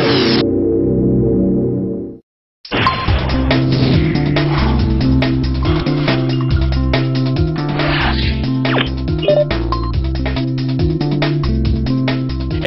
Hey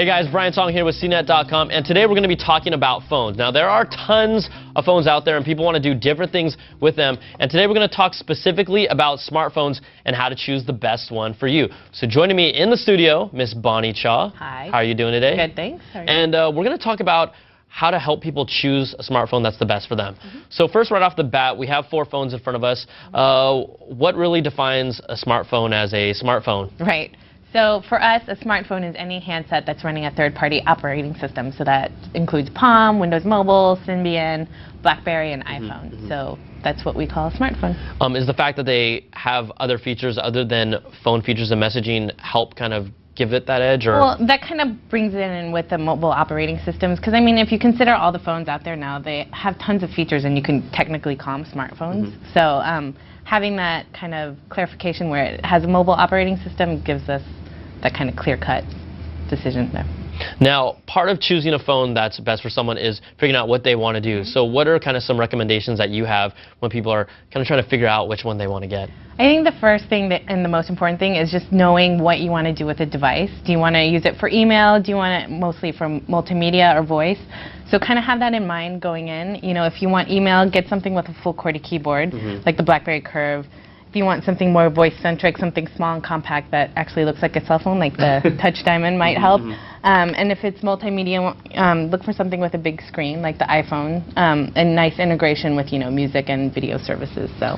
guys, Brian Tong here with CNET.com, and today we're going to be talking about phones. Now, there are tons of phones out there, and people want to do different things with them. And today we're going to talk specifically about smartphones and how to choose the best one for you. So joining me in the studio, Miss Bonnie Cha. Hi. How are you doing today? Good, thanks. How are you? And we're going to talk about how to help people choose a smartphone that's the best for them. So first, right off the bat, we have 4 phones in front of us. What really defines a smartphone as a smartphone? Right. So for us, a smartphone is any handset that's running a third-party operating system. So that includes Palm, Windows Mobile, Symbian, BlackBerry, and iPhone. So that's what we call a smartphone. Is the fact that they have other features other than phone features and messaging help kind of give it that edge? Or? Well, that kind of brings it in with the mobile operating systems. Because, I mean, if you consider all the phones out there now, they have tons of features, and you can technically call them smartphones. So having that kind of clarification where it has a mobile operating system gives us that kind of clear-cut decision there. Now, part of choosing a phone that's best for someone is figuring out what they want to do. So what are kind of some recommendations that you have when people are kind of trying to figure out which one they want to get? I think the first thing and the most important thing is just knowing what you want to do with the device. Do you want to use it for email? Do you want it mostly for multimedia or voice? So kind of have that in mind going in. You know, if you want email, get something with a full QWERTY keyboard, like the BlackBerry Curve. If you want something more voice-centric, something small and compact that actually looks like a cell phone, like the Touch Diamond might help. And if it's multimedia, look for something with a big screen, like the iPhone, and nice integration with, you know, music and video services. So.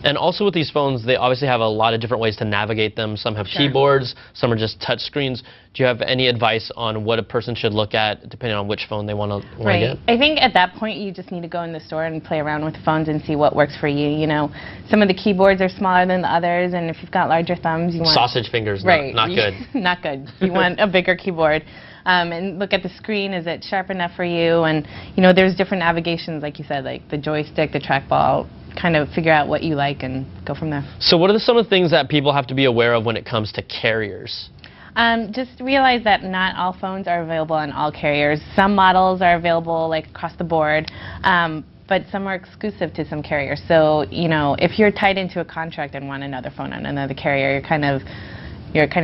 And also with these phones, they obviously have a lot of different ways to navigate them. Some have keyboards, some are just touch screens. Do you have any advice on what a person should look at depending on which phone they want to get? I think at that point you just need to go in the store and play around with the phones and see what works for you. You know, some of the keyboards are smaller than the others, and if you've got larger thumbs, you want sausage fingers. Not good. Not good. You want a bigger keyboard. And look at the screen. Is it sharp enough for you? And you know, there's different navigations, like you said, like the joystick, the trackball. Kind of figure out what you like and go from there. So what are some of the things that people have to be aware of when it comes to carriers? Just realize that not all phones are available on all carriers. Some models are available like across the board, but some are exclusive to some carriers. So you know, if you're tied into a contract and want another phone on another carrier, you're kind of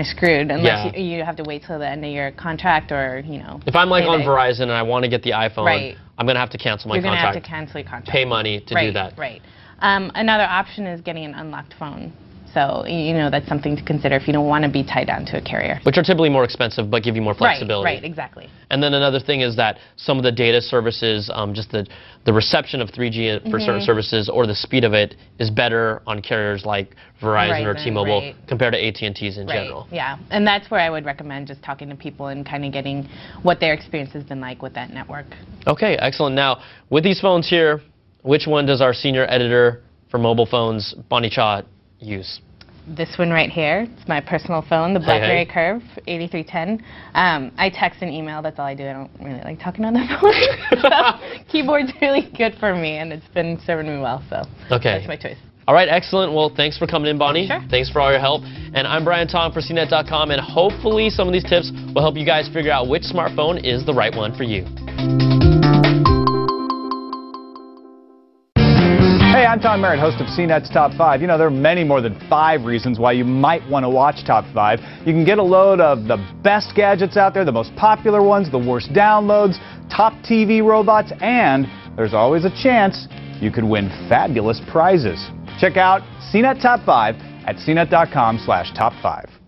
screwed unless you have to wait till the end of your contract, or you know. If I'm like on Verizon and I want to get the iPhone, I'm going to have to cancel my contract. You're going to have to cancel your contract. Pay money to do that. Right. Another option is getting an unlocked phone. So, you know, that's something to consider if you don't want to be tied down to a carrier. Which are typically more expensive, but give you more flexibility. Right, exactly. And then another thing is that some of the data services, just the reception of 3G for certain services, or the speed of it, is better on carriers like Verizon or T-Mobile compared to AT&T's in general. Yeah, and that's where I would recommend just talking to people and kind of getting what their experience has been like with that network. Okay, excellent. Now, with these phones here, which one does our senior editor for mobile phones, Bonnie Cha, use? This one right here. It's my personal phone, the BlackBerry Curve 8310. I text and email. That's all I do. I don't really like talking on the phone. So keyboard's really good for me, and it's been serving me well. So that's my choice. All right, excellent. Well, thanks for coming in, Bonnie. Sure. Thanks for all your help. And I'm Brian Tong for CNET.com, and hopefully some of these tips will help you guys figure out which smartphone is the right one for you. Hey, I'm Tom Merritt, host of CNET's Top 5. You know, there are many more than 5 reasons why you might want to watch Top 5. You can get a load of the best gadgets out there, the most popular ones, the worst downloads, top TV robots, and there's always a chance you could win fabulous prizes. Check out CNET Top 5 at CNET.com/Top 5.